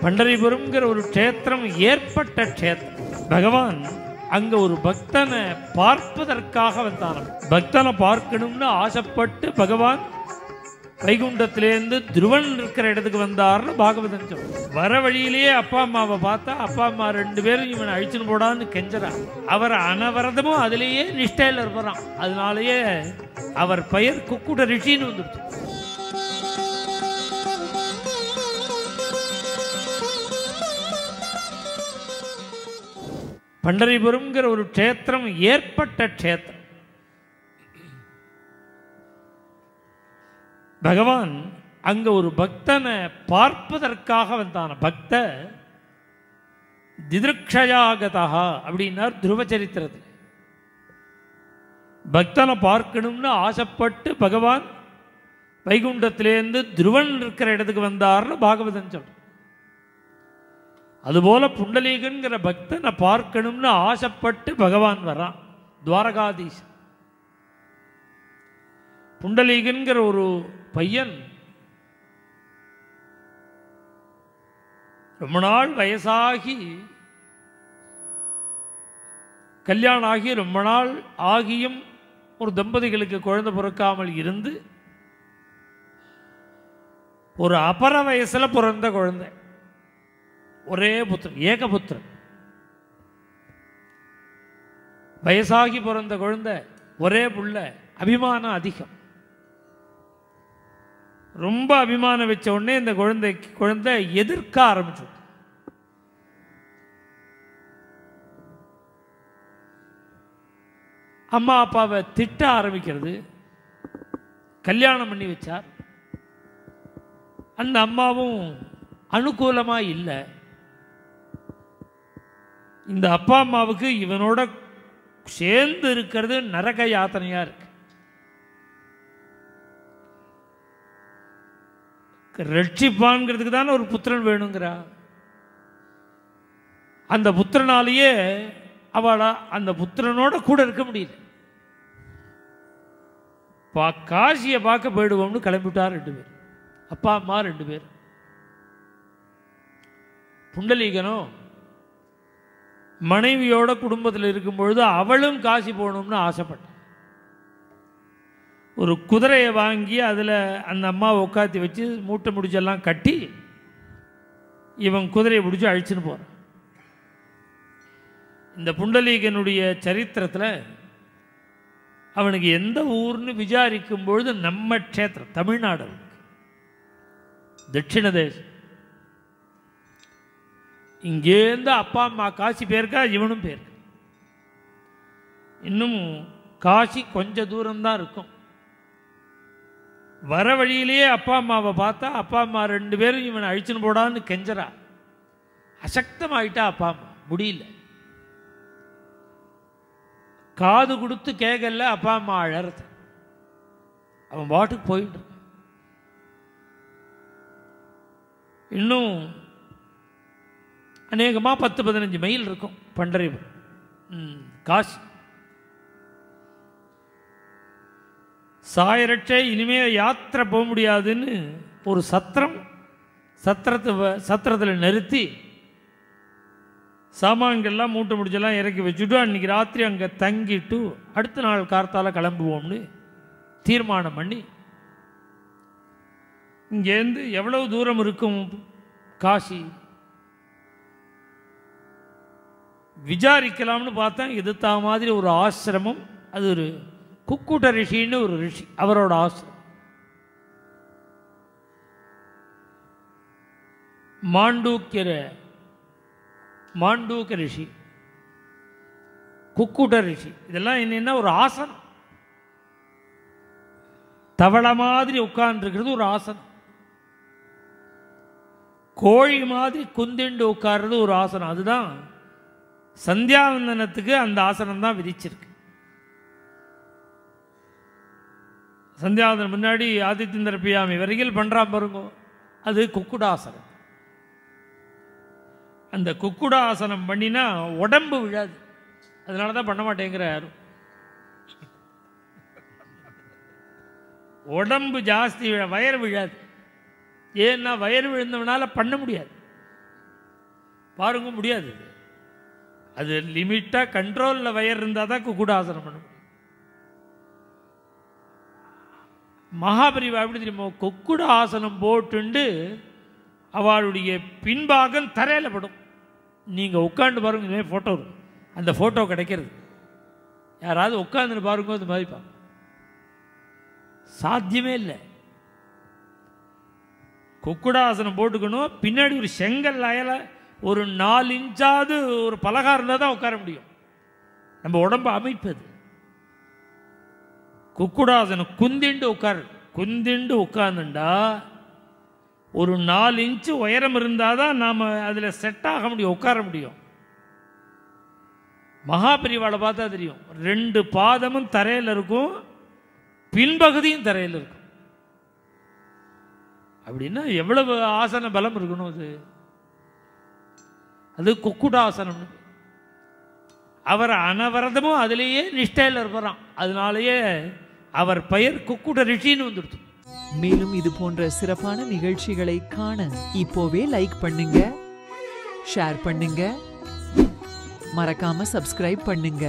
பண்டரிபுரம்ங்கிற ஒரு க்ஷேத்திரம் ஏற்பட்ட க்ஷேத்திரம். பகவான் அங்க ஒரு பக்தனை பார்ப்பதற்காக வந்தாராம். பக்தனை பார்க்கணும்னு ஆசைப்பட்டு பகவான் வைகுண்டத்திலேருந்து துருவன் இருக்கிற இடத்துக்கு வந்தார்னு பாகவதன் சொல்றார். வர வழியிலேயே அப்பா அம்மாவை பார்த்தா அப்பா அம்மா 2 பேரும் இவனை அழிச்சுன்னு போடான்னு கெஞ்சறான். அவர் அனவரதமும் அதிலேயே நிஷ்டையில் இருப்பாராம். அதனாலேயே அவர் பெயர் குக்குட ரிஷின்னு வந்துடுச்சு. பண்டரிபுரம்ங்கிற ஒரு க்ஷேத்திரம் ஏற்பட்ட க்ஷேத்திரம். பகவான் அங்க ஒரு பக்தனை பார்ப்பதற்காக வந்தான. பக்த திதிருக்ஷயாகதா அப்படின்னார் துருவ சரித்திரத்தில். பக்தனை பார்க்கணும்னு ஆசைப்பட்டு பகவான் வைகுண்டத்திலேருந்து துருவன் இருக்கிற இடத்துக்கு வந்தார்னு பாகவதன் சொல்றார். அதுபோல புண்டலீகன்கிற பக்தனை பார்க்கணும்னு ஆசைப்பட்டு பகவான் வரான். துவாரகாதீஷ் புண்டலீகன்கிற ஒரு பையன் ரொம்ப நாள் வயசாகி கல்யாணம் ஆகி ரொம்ப நாள் ஆகியும் ஒரு தம்பதிகளுக்கு குழந்தை பிறக்காமல் இருந்து ஒரு அபர வயசுல பிறந்த குழந்தை, ஒரே புத்திரன், ஏகபுத்திரன். வயசாகி பிறந்த குழந்தை, ஒரே புள்ள, அபிமானம் அதிகம். ரொம்ப அபிமானம் வச்ச உடனே இந்த குழந்தை எதிர்க்க ஆரம்பிச்சு. அம்மா அப்பாவை திட்ட ஆரம்பிக்கிறது. கல்யாணம் பண்ணி வச்சார். அந்த அம்மாவும் அனுகூலமா இல்லை. இந்த அப்பா அம்மாவுக்கு இவனோட சேர்ந்து இருக்கிறது நரக யாத்தனையா இருக்கு. ரட்சிப்பான்ங்கிறதுக்கு தானே ஒரு புத்திரன் வேணுங்கிறா. அந்த புத்திரனாலேயே அவளா அந்த புத்திரனோட கூட இருக்க முடியல. காசியை பார்க்க போயிடுவோம்னு கிளம்பிவிட்டார் 2 பேர், அப்பா அம்மா 2 பேர். புண்டலீகனும் மனைவியோட குடும்பத்தில் இருக்கும் பொழுது அவளும் காசி போகணும்னு ஆசைப்பட்டான். ஒரு குதிரையை வாங்கி அதில் அந்த அம்மாவை உட்காத்தி வச்சு மூட்டை முடிச்செல்லாம் கட்டி இவன் குதிரையை பிடிச்சி அழிச்சுன்னு போகிறான். இந்த புண்டலீகனுடைய சரித்திரத்தில் அவனுக்கு எந்த ஊர்னு விசாரிக்கும் பொழுது நம்ம க்ஷேத்திரம் தமிழ்நாடு, தட்சிண தேசம். இங்கேருந்து அப்பா அம்மா காசி போயிருக்கா, இவனும் போயிருக்கா. இன்னும் காசி கொஞ்ச தூரம்தான் இருக்கும். வர வழியிலேயே அப்பா அம்மாவை பார்த்தா அப்பா அம்மா 2 பேரும் இவனை அழிச்சுன்னு போடான்னு கெஞ்சரா. அசக்தமாயிட்டா அப்பா அம்மா, முடியல. காது கொடுத்து கேட்கல அப்பா அம்மா அழறது. அவன் பாட்டுக்கு போயிட்டு இருக்கான். இன்னும் அநேகமாக 10-15 மைல் இருக்கும் பண்டரிபுரம் காசி. சாயரட்சை இனிமே யாத்திரை போக முடியாதுன்னு ஒரு சத்திரத்தில் நிறுத்தி சாமான்கள்லாம் மூட்டை முடிச்செல்லாம் இறக்கி வச்சுட்டு அன்றைக்கி ராத்திரி அங்கே தங்கிட்டு அடுத்த நாள் கார்த்தால கிளம்புவோம்னு தீர்மானம் பண்ணி, இங்கேருந்து எவ்வளவு தூரம் இருக்கும் காசி விசாரிக்கலாம்னு பார்த்தேன். எதிர்த்த மாதிரி ஒரு ஆசிரமம், அது ஒரு குக்குட ரிஷின்னு ஒரு ரிஷி, அவரோட ஆசிரமம். மாண்டூக்க ரிஷி, குக்குட ரிஷி, இதெல்லாம் என்னென்னா ஒரு ஆசனம். தவளை மாதிரி உட்கார்ந்துருக்கிறது ஒரு ஆசனம். கோழி மாதிரி குந்திண்டு உட்கார்றது ஒரு ஆசனம். அதுதான் சந்தியாவந்தனத்துக்கு அந்த ஆசனம் தான் விதிச்சிருக்கு. சந்தியாவந்தனம் முன்னாடி ஆதித்யந்திர பியாமி வரையில் பண்ணுறான் பாருங்க, அது குக்குடாசனம். அந்த குக்குடாசனம் பண்ணினா உடம்பு விழாது. அதனால தான் பண்ண மாட்டேங்கிற யாரும். உடம்பு ஜாஸ்தி வயறு விழாது. ஏன்னா வயறு விழுந்தவனால பண்ண முடியாது. பாருங்க முடியாது. அது லிமிட்டாக கண்ட்ரோலில் வயர் இருந்தால் தான் குக்குடாசனம் பண்ண முடியும். மகாபரிவா எப்படி தெரியுமோ, கொக்குட ஆசனம் போட்டுண்டு அவளுடைய பின்பாகம் தரையில் படும். நீங்கள் உட்காந்து பாருங்க, இதுமாதிரி ஃபோட்டோ இருக்கும், அந்த ஃபோட்டோ கிடைக்கிறது. யாராவது உட்காந்துன்னு பாருங்க, அது மாதிரி பார்க்க சாத்தியமே இல்லை. கொக்குடாசனம் போட்டுக்கணும். பின்னாடி ஒரு செங்கல் அயலை ஒரு 4 இன்ச்சாவது ஒரு பலகாரம் இருந்தால் தான் உட்கார முடியும். நம்ம உடம்பு அமைப்பது குக்குடாசனம். குந்திண்டு உட்கார்ந்துண்டா ஒரு 4 இன்ச்சு உயரம் இருந்தால் தான் நாம் அதில் செட் ஆக முடியும், உட்கார முடியும். மகாபரிவாளை பார்த்தா தெரியும், 2 பாதமும் தரையில் இருக்கும், பின்பகுதியும் தரையில் இருக்கும். அப்படின்னா எவ்வளவு ஆசன பலம் இருக்கணும். அது குக்குடாசனம். அவர் அனவரதமும் அதிலேயே நிஷ்டையில் இருப்பாராம். அதனாலேயே அவர் பெயர் குக்குட ரிஷின்னு வந்துடுது. மேலும் இது போன்ற சிறப்பான நிகழ்ச்சிகளை காண இப்போவே லைக் பண்ணுங்க, ஷேர் பண்ணுங்க, மறக்காம சப்ஸ்கிரைப் பண்ணுங்க.